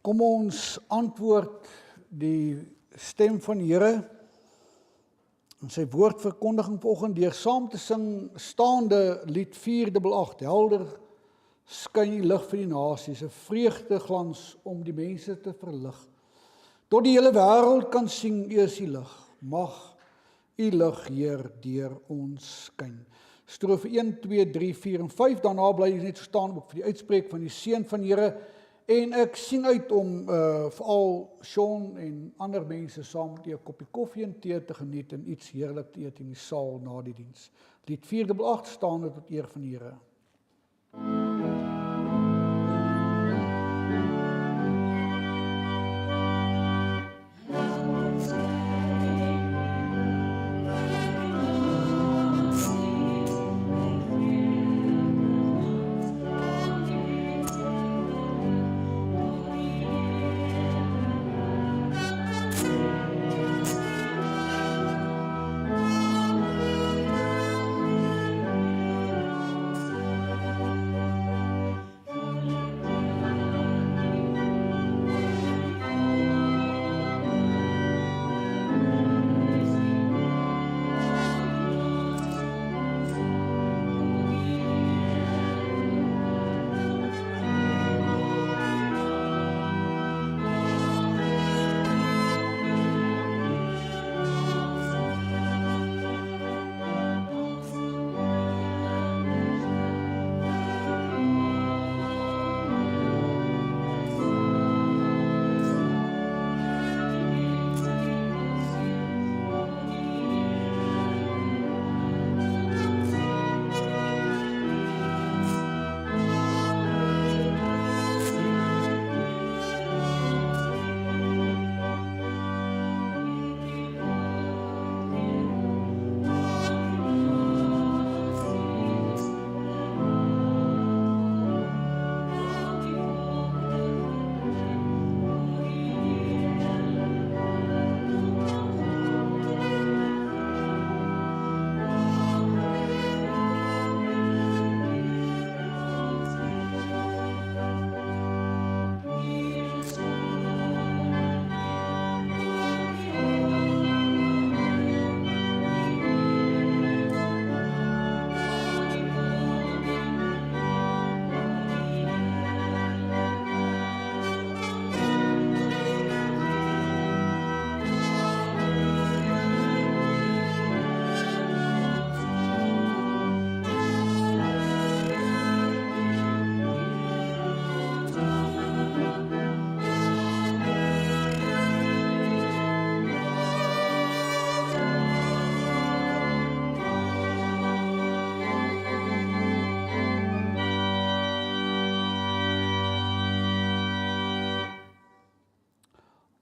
Speaker 2: Kom ons antwoord die stem van die Here in sy woordverkondiging vanoggend deur saam te sing staande lied 488, helder skyn die lig vir die nasies, 'n vreugdeglans om die mense te verlig. Tot die hele wêreld kan sien, U is die lig, mag U lig, Heer, deur ons skyn. Strofe 1, 2, 3, 4 en 5, daarna bly jy net so staan ook vir die uitspreek van die seën van die Here. En ek sien uit om veral Sean en ander mense saam met 'n koppie koffie en tee te geniet en iets heerlik te eet in die saal na die diens. Lied 488 staande tot eer van die Here.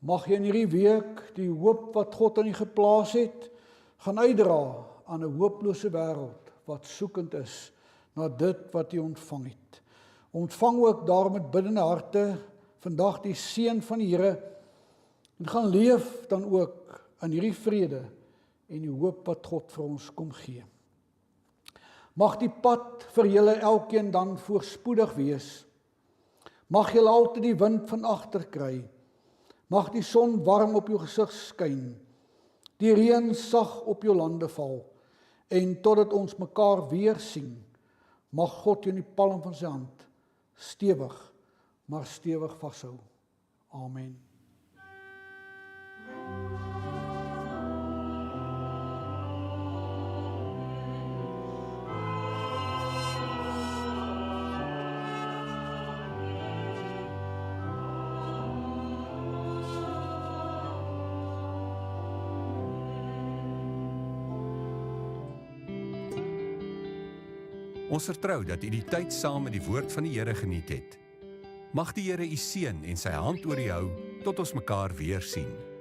Speaker 2: Mag jy in hierdie week die hoop wat God in u geplaas het, gaan uitdra aan 'n hooplose wêreld wat soekend is na dit wat u ontvang het. Ontvang ook daar met biddende harte vandag die seën van die Here en gaan leef dan ook in hierdie vrede en die hoop wat God vir ons kom gee. Mag die pad vir julle elkeen dan voorspoedig wees. Mag julle altyd die wind van agter kry. Mag die son warm op jou gesig skyn. Die reën sag op jou lande val. En totdat ons mekaar weer sien, mag God jou in die palm van sy hand stewig, maar stewig vashou. Amen.
Speaker 1: Ons vertrou dat u die tyd saam met die woord van die Here geniet het. Mag die Here u seën en sy hand oor u hou tot ons mekaar weer sien.